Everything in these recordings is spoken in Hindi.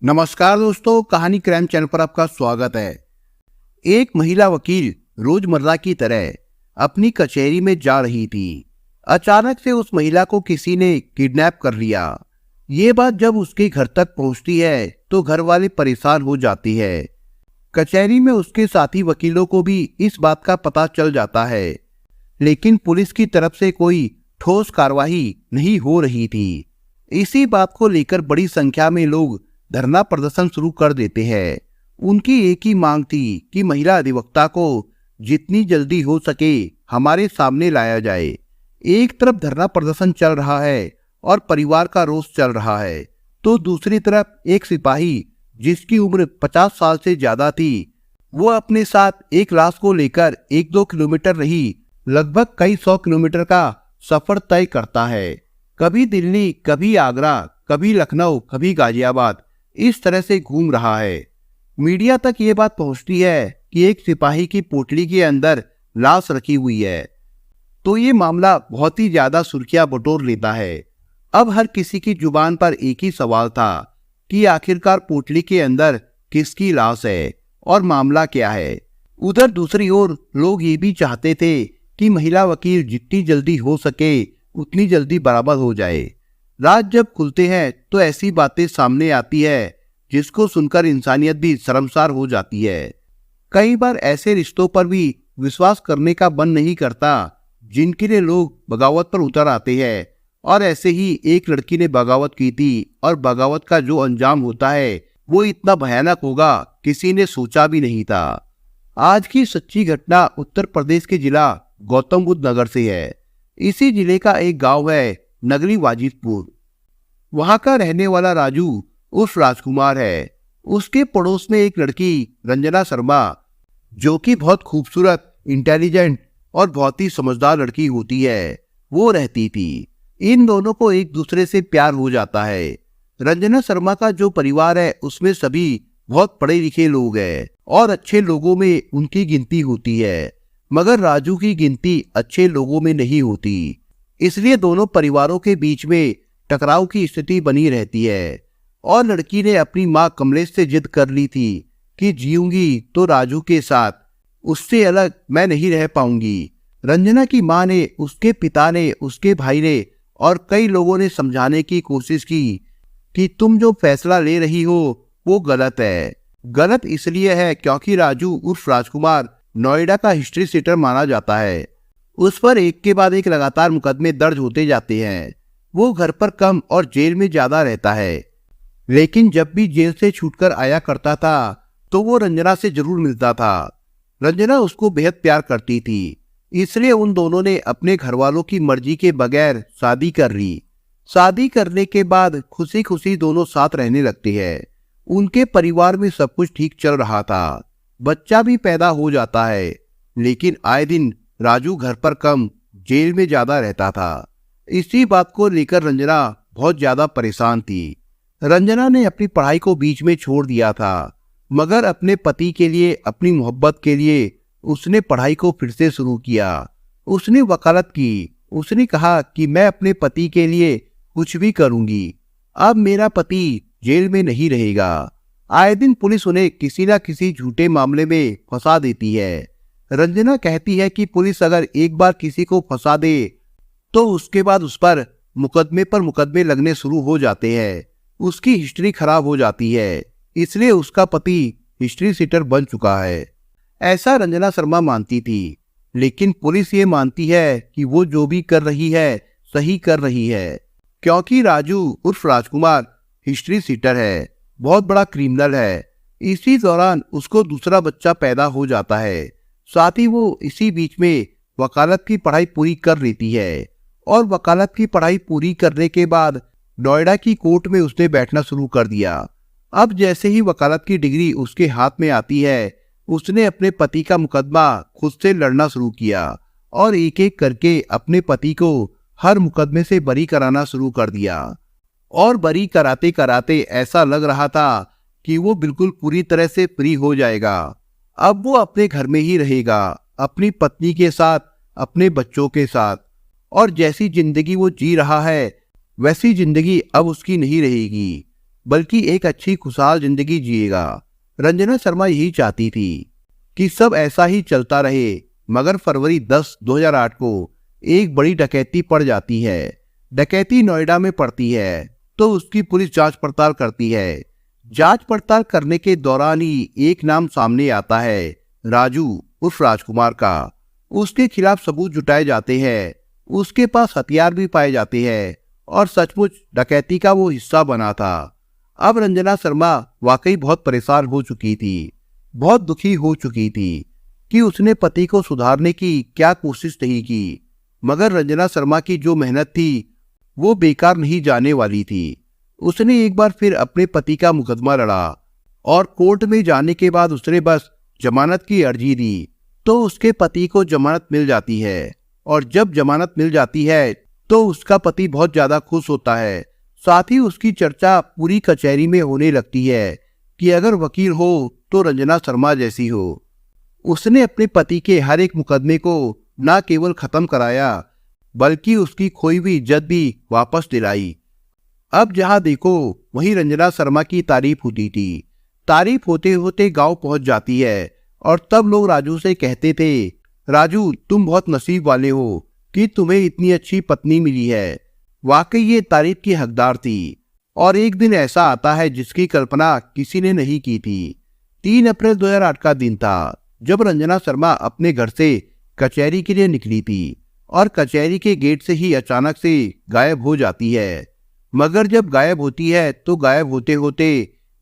नमस्कार दोस्तों, कहानी क्राइम चैनल पर आपका स्वागत है। एक महिला वकील रोजमर्रा की तरह अपनी कचहरी में जा रही थी। अचानक से उस महिला को किसी ने किडनैप कर लिया। ये बात जब उसके घर तक पहुंचती है तो घर वाले परेशान हो जाती है। कचहरी में उसके साथी वकीलों को भी इस बात का पता चल जाता है, लेकिन पुलिस की तरफ से कोई ठोस कार्रवाई नहीं हो रही थी। इसी बात को लेकर बड़ी संख्या में लोग धरना प्रदर्शन शुरू कर देते हैं। उनकी एक ही मांग थी कि महिला अधिवक्ता को जितनी जल्दी हो सके हमारे सामने लाया जाए। एक तरफ धरना प्रदर्शन चल रहा है और परिवार का रोष चल रहा है, तो दूसरी तरफ एक सिपाही जिसकी उम्र 50 साल से ज्यादा थी, वो अपने साथ एक लाश को लेकर 1-2 किलोमीटर रही लगभग कई 100 किलोमीटर का सफर तय करता है। कभी दिल्ली, कभी आगरा, कभी लखनऊ, कभी गाजियाबाद, इस तरह से घूम रहा है। मीडिया तक ये बात पहुंचती है कि एक सिपाही की पोटली के अंदर लाश रखी हुई है, तो ये मामला बहुत ही ज्यादा सुर्खियां बटोर लेता है। अब हर किसी की जुबान पर एक ही सवाल था कि आखिरकार पोटली के अंदर किसकी लाश है और मामला क्या है। उधर दूसरी ओर लोग ये भी चाहते थे कि महिला वकील जितनी जल्दी हो सके उतनी जल्दी बराबर हो जाए। राज जब खुलते हैं तो ऐसी बातें सामने आती है जिसको सुनकर इंसानियत भी शर्मसार हो जाती है। कई बार ऐसे रिश्तों पर भी विश्वास करने का मन नहीं करता जिनके लिए लोग बगावत पर उतर आते हैं, और ऐसे ही एक लड़की ने बगावत की थी और बगावत का जो अंजाम होता है वो इतना भयानक होगा किसी ने सोचा भी नहीं था। आज की सच्ची घटना उत्तर प्रदेश के जिला गौतम बुद्ध नगर से है। इसी जिले का एक गांव है नगरी वाजिदपुर। वहां का रहने वाला राजू उर्फ राजकुमार है। उसके पड़ोस में एक लड़की रंजना शर्मा, जो कि बहुत खूबसूरत, इंटेलिजेंट और बहुत ही समझदार लड़की होती है, वो रहती थी। इन दोनों को एक दूसरे से प्यार हो जाता है। रंजना शर्मा का जो परिवार है उसमें सभी बहुत पढ़े लिखे लोग हैं और अच्छे लोगों में उनकी गिनती होती है, मगर राजू की गिनती अच्छे लोगों में नहीं होती। इसलिए दोनों परिवारों के बीच में टकराव की स्थिति बनी रहती है। और लड़की ने अपनी माँ कमलेश से जिद कर ली थी कि जीऊंगी तो राजू के साथ, उससे अलग मैं नहीं रह पाऊंगी। रंजना की माँ ने, उसके पिता ने, उसके भाई ने और कई लोगों ने समझाने की कोशिश की कि तुम जो फैसला ले रही हो वो गलत है। गलत इसलिए है क्योंकि राजू उर्फ राजकुमार नोएडा का हिस्ट्री सीटर माना जाता है। उस पर एक के बाद एक लगातार मुकदमे दर्ज होते जाते हैं। वो घर पर कम और जेल में ज्यादा रहता है, लेकिन जब भी जेल से छूटकर आया करता था तो वो रंजना से जरूर मिलता था। रंजना उसको बेहद प्यार करती थी, इसलिए उन दोनों ने अपने घर वालों की मर्जी के बगैर शादी कर ली। शादी करने के बाद खुशी खुशी दोनों साथ रहने लगते हैं। उनके परिवार में सब कुछ ठीक चल रहा था, बच्चा भी पैदा हो जाता है, लेकिन आए दिन राजू घर पर कम, जेल में ज्यादा रहता था। इसी बात को लेकर रंजना बहुत ज्यादा परेशान थी। रंजना ने अपनी पढ़ाई को बीच में छोड़ दिया था, मगर अपने पति के लिए, अपनी मोहब्बत के लिए उसने पढ़ाई को फिर से शुरू किया। उसने वकालत की। उसने कहा कि मैं अपने पति के लिए कुछ भी करूंगी। अब मेरा पति जेल में नहीं रहेगा। आए दिन पुलिस उन्हें किसी न किसी झूठे मामले में फंसा देती है। रंजना कहती है कि पुलिस अगर एक बार किसी को फंसा दे तो उसके बाद उस पर मुकदमे लगने शुरू हो जाते हैं। उसकी हिस्ट्री खराब हो जाती है, इसलिए उसका पति हिस्ट्री सीटर बन चुका है। ऐसा रंजना शर्मा मानती थी, लेकिन पुलिस ये मानती है कि वो जो भी कर रही है सही कर रही है, क्योंकि राजू उर्फ राजकुमार हिस्ट्री सीटर है, बहुत बड़ा क्रिमिनल है। इसी दौरान उसको दूसरा बच्चा पैदा हो जाता है। साथ ही वो इसी बीच में वकालत की पढ़ाई पूरी कर लेती है, और वकालत की पढ़ाई पूरी करने के बाद नोएडा की कोर्ट में उसने बैठना शुरू कर दिया। अब जैसे ही वकालत की डिग्री उसके हाथ में आती है, उसने अपने पति का मुकदमा खुद से लड़ना शुरू किया और एक एक करके अपने पति को हर मुकदमे से बरी कराना शुरू कर दिया। और बरी कराते कराते ऐसा लग रहा था कि वो बिल्कुल पूरी तरह से फ्री हो जाएगा। अब वो अपने घर में ही रहेगा, अपनी पत्नी के साथ, अपने बच्चों के साथ, और जैसी जिंदगी वो जी रहा है वैसी जिंदगी अब उसकी नहीं रहेगी। बल्कि एक अच्छी खुशहाल जिंदगी जिएगा। रंजना शर्मा यही चाहती थी कि सब ऐसा ही चलता रहे, मगर फरवरी 10, 2008 को एक बड़ी डकैती पड़ जाती है। डकैती नोएडा में पड़ती है तो उसकी पुलिस जांच पड़ताल करती है। जांच पड़ताल करने के दौरान ही एक नाम सामने आता है, राजू उर्फ राजकुमार का। उसके खिलाफ सबूत जुटाए जाते हैं, उसके पास हथियार भी पाए जाते हैं और सचमुच डकैती का वो हिस्सा बना था। अब रंजना शर्मा वाकई बहुत परेशान हो चुकी थी, बहुत दुखी हो चुकी थी कि उसने पति को सुधारने की क्या कोशिश नहीं की, मगर रंजना शर्मा की जो मेहनत थी वो बेकार नहीं जाने वाली थी। उसने एक बार फिर अपने पति का मुकदमा लड़ा और कोर्ट में जाने के बाद उसने बस जमानत की अर्जी दी तो उसके पति को जमानत मिल जाती है। और जब जमानत मिल जाती है तो उसका पति बहुत ज्यादा खुश होता है। साथ ही उसकी चर्चा पूरी कचहरी में होने लगती है कि अगर वकील हो तो रंजना शर्मा जैसी हो। उसने अपने पति के हर एक मुकदमे को न केवल खत्म कराया बल्कि उसकी खोई हुई इज्जत भी वापस दिलाई। अब जहां देखो वहीं रंजना शर्मा की तारीफ होती थी। तारीफ होते होते गांव पहुंच जाती है और तब लोग राजू से कहते थे, राजू तुम बहुत नसीब वाले हो कि तुम्हें इतनी अच्छी पत्नी मिली है। वाकई ये तारीफ की हकदार थी। और एक दिन ऐसा आता है जिसकी कल्पना किसी ने नहीं की थी। 3 अप्रैल 2008 का दिन था जब रंजना शर्मा अपने घर से कचहरी के लिए निकली थी और कचहरी के गेट से ही अचानक से गायब हो जाती है। मगर जब गायब होती है तो गायब होते होते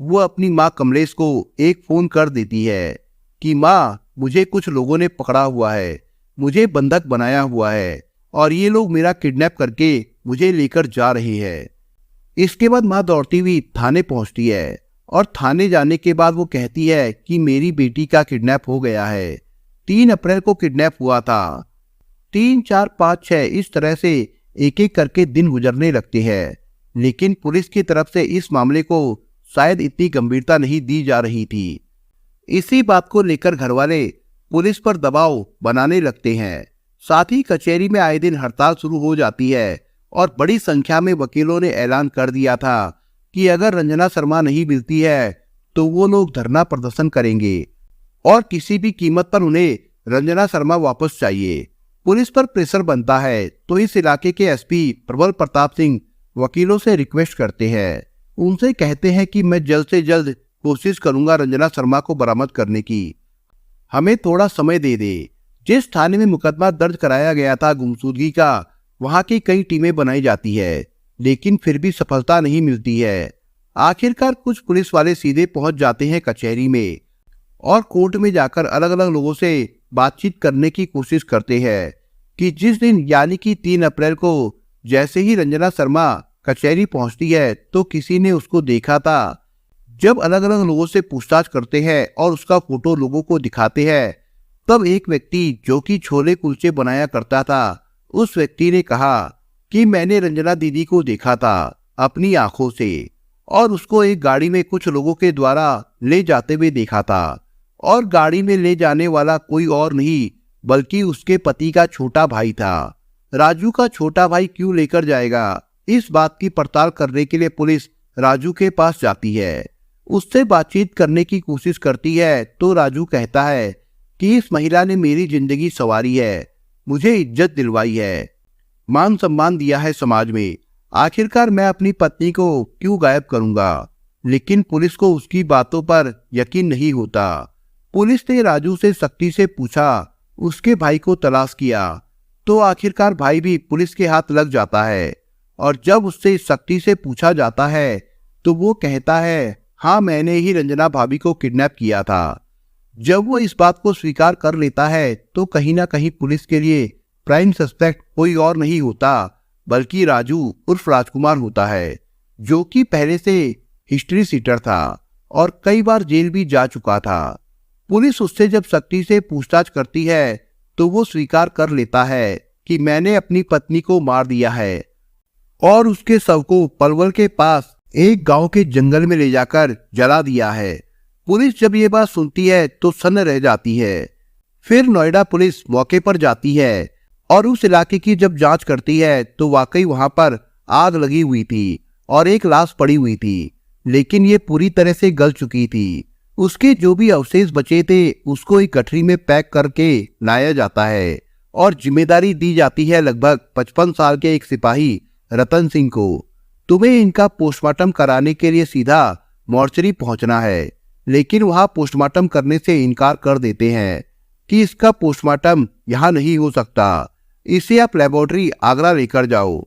वो अपनी माँ कमलेश को एक फोन कर देती है कि माँ मुझे कुछ लोगों ने पकड़ा हुआ है, मुझे बंधक बनाया हुआ है और ये लोग मेरा किडनैप करके मुझे लेकर जा रहे हैं। इसके बाद माँ दौड़ती हुई थाने पहुंचती है और थाने जाने के बाद वो कहती है कि मेरी बेटी का किडनैप हो गया है। 3 अप्रैल को किडनैप हुआ था। 3, 4, 5, 6 इस तरह से एक एक करके दिन गुजरने लगते हैं, लेकिन पुलिस की तरफ से इस मामले को शायद इतनी गंभीरता नहीं दी जा रही थी। इसी बात को लेकर घरवाले पुलिस पर दबाव बनाने लगते हैं। साथ ही कचहरी में आए दिन हड़ताल शुरू हो जाती है और बड़ी संख्या में वकीलों ने ऐलान कर दिया था कि अगर रंजना शर्मा नहीं मिलती है तो वो लोग धरना प्रदर्शन करेंगे और किसी भी कीमत पर उन्हें रंजना शर्मा वापस चाहिए। पुलिस पर प्रेशर बनता है तो इस इलाके के एसपी प्रबल प्रताप सिंह वकीलों से रिक्वेस्ट करते हैं। उनसे कहते हैं कि मैं जल्द से जल्द कोशिश करूंगा रंजना शर्मा को बरामद करने की, हमें थोड़ा समय दे दे। जिस थाने में मुकदमा दर्ज कराया गया था गुमशुदगी का, वहां की कई टीमें बनाई जाती है लेकिन फिर भी सफलता नहीं मिलती है। आखिरकार कुछ पुलिस वाले सीधे पहुंच जाते हैं कचहरी में और कोर्ट में जाकर अलग अलग लोगों से बातचीत करने की कोशिश करते हैं कि जिस दिन यानी कि 3 अप्रैल को जैसे ही रंजना शर्मा कचहरी पहुंचती है तो किसी ने उसको देखा था। जब अलग अलग लोगों से पूछताछ करते हैं और उसका फोटो लोगों को दिखाते हैं तब एक व्यक्ति जो कि छोले कुलचे बनाया करता था, उस व्यक्ति ने कहा कि मैंने रंजना दीदी को देखा था अपनी आंखों से और उसको एक गाड़ी में कुछ लोगों के द्वारा ले जाते हुए देखा था और गाड़ी में ले जाने वाला कोई और नहीं बल्कि उसके पति का छोटा भाई था। राजू का छोटा भाई क्यों लेकर जाएगा, इस बात की पड़ताल करने के लिए पुलिस राजू के पास जाती है। उससे बातचीत करने की कोशिश करती है तो राजू कहता है कि इस महिला ने मेरी जिंदगी संवारी है, मुझे इज्जत दिलवाई है, मान सम्मान दिया है समाज में, आखिरकार मैं अपनी पत्नी को क्यों गायब करूंगा। लेकिन पुलिस को उसकी बातों पर यकीन नहीं होता। पुलिस ने राजू से सख्ती से पूछा, उसके भाई को तलाश किया तो आखिरकार भाई भी पुलिस के हाथ लग जाता है और जब उससे सख्ती से पूछा जाता है तो वो कहता है, हाँ मैंने ही रंजना भाभी को किडनैप किया था। जब वो इस बात को स्वीकार कर लेता है तो कहीं ना कहीं पुलिस के लिए प्राइम सस्पेक्ट कोई और नहीं होता बल्कि राजू उर्फ राजकुमार होता है, जो कि पहले से हिस्ट्री सीटर था और कई बार जेल भी जा चुका था। पुलिस उससे जब सख्ती से पूछताछ करती है तो वो स्वीकार कर लेता है कि मैंने अपनी पत्नी को मार दिया है और उसके शव को पलवल के पास एक गांव के जंगल में ले जाकर जला दिया है। पुलिस जब ये बात सुनती है तो सन्न रह जाती है। फिर नोएडा पुलिस मौके पर जाती है और उस इलाके की जब जांच करती है तो वाकई वहां पर आग लगी हुई थी और एक लाश पड़ी हुई थी। लेकिन ये पूरी तरह से गल चुकी थी। उसके जो भी अवशेष बचे थे उसको एक गठरी में पैक करके लाया जाता है और जिम्मेदारी दी जाती है लगभग 55 साल के एक सिपाही रतन सिंह को। तुम्हें इनका पोस्टमार्टम कराने के लिए सीधा मॉर्चरी पहुंचना है, लेकिन वहां पोस्टमार्टम करने से इनकार कर देते हैं कि इसका पोस्टमार्टम यहाँ नहीं हो सकता, इसे आप लेबोरेटरी आगरा लेकर जाओ।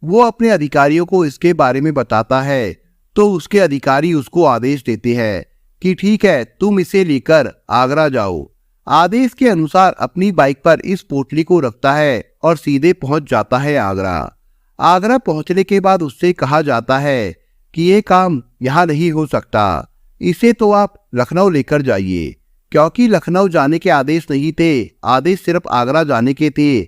वो अपने अधिकारियों को इसके बारे में बताता है तो उसके अधिकारी उसको आदेश देते हैं कि ठीक है, तुम इसे लेकर आगरा जाओ। आदेश के अनुसार अपनी बाइक पर इस पोटली को रखता है और सीधे पहुंच जाता है आगरा। आगरा पहुंचने के बाद उससे कहा जाता है कि ये काम यहाँ नहीं हो सकता, इसे तो आप लखनऊ लेकर जाइए। क्योंकि लखनऊ जाने के आदेश नहीं थे, आदेश सिर्फ आगरा जाने के थे,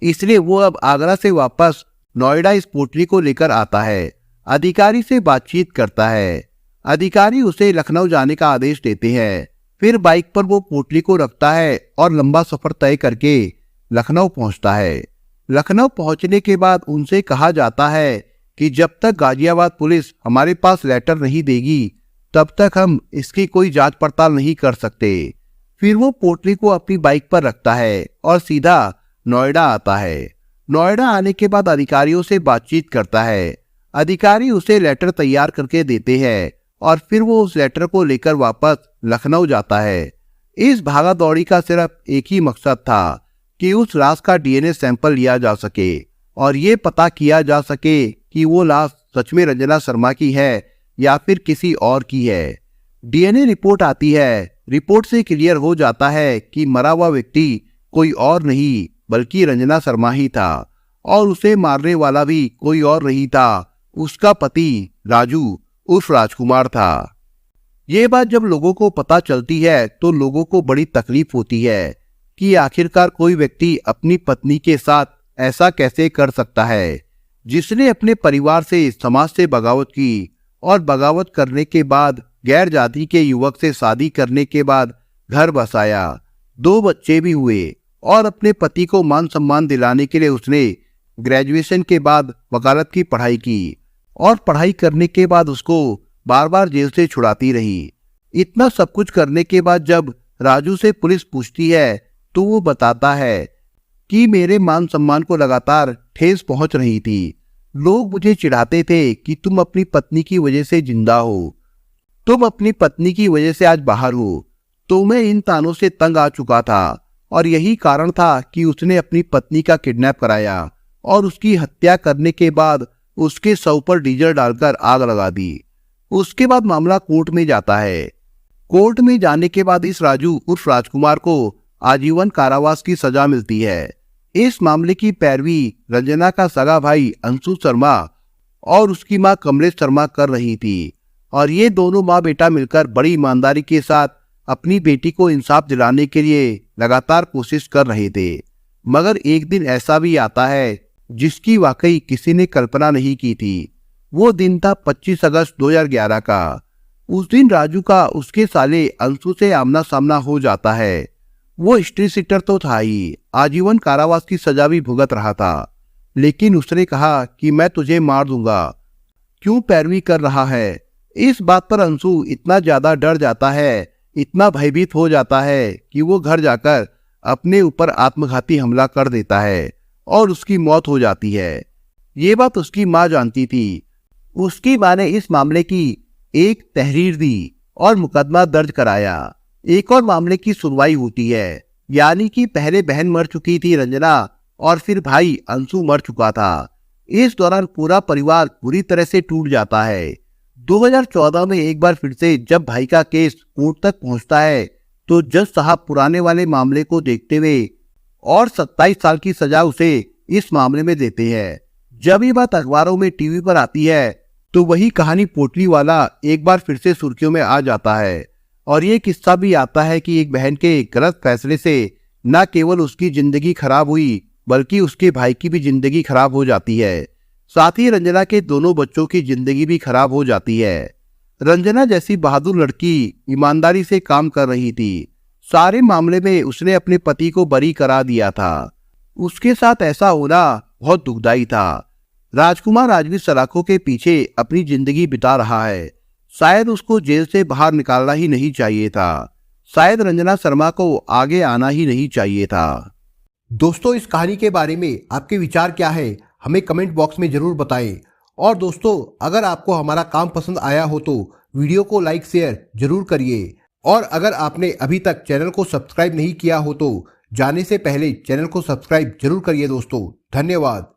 इसलिए वो अब आगरा से वापस नोएडा इस पोटली को लेकर आता है। अधिकारी से बातचीत करता है। अधिकारी उसे लखनऊ जाने का आदेश देते हैं। फिर बाइक पर वो पोटली को रखता है और लंबा सफर तय करके लखनऊ पहुंचता है। लखनऊ पहुंचने के बाद उनसे कहा जाता है कि जब तक गाजियाबाद पुलिस हमारे पास लेटर नहीं देगी तब तक हम इसकी कोई जांच पड़ताल नहीं कर सकते। फिर वो पोटली को अपनी बाइक पर रखता है और सीधा नोएडा आता है। नोएडा आने के बाद अधिकारियों से बातचीत करता है। अधिकारी उसे लेटर तैयार करके देते हैं और फिर वो उस लेटर को लेकर वापस लखनऊ जाता है। इस भागा दौड़ी का सिर्फ एक ही मकसद था कि उस लाश का डीएनए सैंपल लिया जा सके और ये पता किया जा सके कि वो लाश सच में रंजना शर्मा की है या फिर किसी और की है। डीएनए रिपोर्ट आती है। रिपोर्ट से क्लियर हो जाता है कि मरा हुआ व्यक्ति कोई और नहीं बल्कि रंजना शर्मा ही था और उसे मारने वाला भी कोई और नहीं था, उसका पति राजू उर्फ राजकुमार था। ये बात जब लोगों को पता चलती है तो लोगों को बड़ी तकलीफ होती है कि आखिरकार कोई व्यक्ति अपनी पत्नी के साथ ऐसा कैसे कर सकता है, जिसने अपने परिवार से समाज से बगावत की और बगावत करने के बाद गैर जाति के युवक से शादी करने के बाद घर बसाया, 2 बच्चे भी हुए और अपने पति को मान सम्मान दिलाने के लिए उसने ग्रेजुएशन के बाद वकालत की पढ़ाई की और पढ़ाई करने के बाद उसको बार बार जेल से छुड़ाती रही। इतना सब कुछ करने के बाद जब राजू से पुलिस पूछती है तो वो बताता है कि मेरे मान सम्मान को लगातार ठेस पहुंच रही थी। लोग मुझे चिढ़ाते थे कि तुम अपनी पत्नी की वजह से जिंदा हो, तुम अपनी पत्नी की वजह से आज बाहर हो। तो मैं इन तानों से तंग आ चुका था और यही कारण था कि उसने अपनी पत्नी का किडनैप कराया और उसकी हत्या करने के बाद उसके शव पर डीजल डालकर आग लगा दी। उसके बाद मामला कोर्ट में जाता है। कोर्ट में जाने के बाद इस राजू उर्फ राजकुमार को आजीवन कारावास की सजा मिलती है। इस मामले की पैरवी रंजना का सगा भाई अंशु शर्मा और उसकी मां कमलेश शर्मा कर रही थी और ये दोनों माँ बेटा मिलकर बड़ी ईमानदारी के साथ अपनी बेटी को इंसाफ दिलाने के लिए लगातार कोशिश कर रहे थे। मगर एक दिन ऐसा भी आता है जिसकी वाकई किसी ने कल्पना नहीं की थी। वो दिन था 25 अगस्त 2011 का। उस दिन राजू का उसके साले अंशु से आमना सामना हो जाता है। वो स्ट्रीट सीटर तो था ही, आजीवन कारावास की सजा भी भुगत रहा था, लेकिन उसने कहा कि मैं तुझे मार दूंगा, क्यों पैरवी कर रहा है। इस बात पर अंशु इतना ज्यादा डर जाता है, इतना भयभीत हो जाता है कि वो घर जाकर अपने ऊपर आत्मघाती हमला कर देता है और उसकी मौत हो जाती है। ये बात उसकी माँ जानती थी। उसकी माँ ने इस मामले की एक तहरीर दी और मुकदमा दर्ज कराया। एक और मामले की सुनवाई होती है, यानी कि पहले बहन मर चुकी थी रंजना और फिर भाई अंशु मर चुका था। इस दौरान पूरा परिवार बुरी तरह से टूट जाता है। 2014 में एक बार फिर से जब भाई का केस कोर्ट तक पहुंचता है तो जज साहब पुराने वाले मामले को देखते हुए और 27 साल की सजा उसे इस मामले में देते हैं। जब ये बात अखबारों में टीवी पर आती है तो वही कहानी पोटली वाला एक बार फिर से सुर्खियों में आ जाता है और ये किस्सा भी आता है कि एक बहन के गलत फैसले से न केवल उसकी जिंदगी खराब हुई बल्कि उसके भाई की भी जिंदगी खराब हो जाती है। साथ ही रंजना के दोनों बच्चों की जिंदगी भी खराब हो जाती है। रंजना जैसी बहादुर लड़की ईमानदारी से काम कर रही थी। सारे मामले में उसने अपने पति को बरी करा दिया था। उसके साथ ऐसा होना बहुत दुखदाई था। राजकुमार आज भी सलाखों के पीछे अपनी जिंदगी बिता रहा है। शायद उसको जेल से बाहर निकालना ही नहीं चाहिए था। शायद रंजना शर्मा को आगे आना ही नहीं चाहिए था। दोस्तों, इस कहानी के बारे में आपके विचार क्या है, हमें कमेंट बॉक्स में जरूर बताएं। और दोस्तों, अगर आपको हमारा काम पसंद आया हो तो वीडियो को लाइक शेयर जरूर करिए। और अगर आपने अभी तक चैनल को सब्सक्राइब नहीं किया हो तो जाने से पहले चैनल को सब्सक्राइब जरूर करिए दोस्तों। धन्यवाद।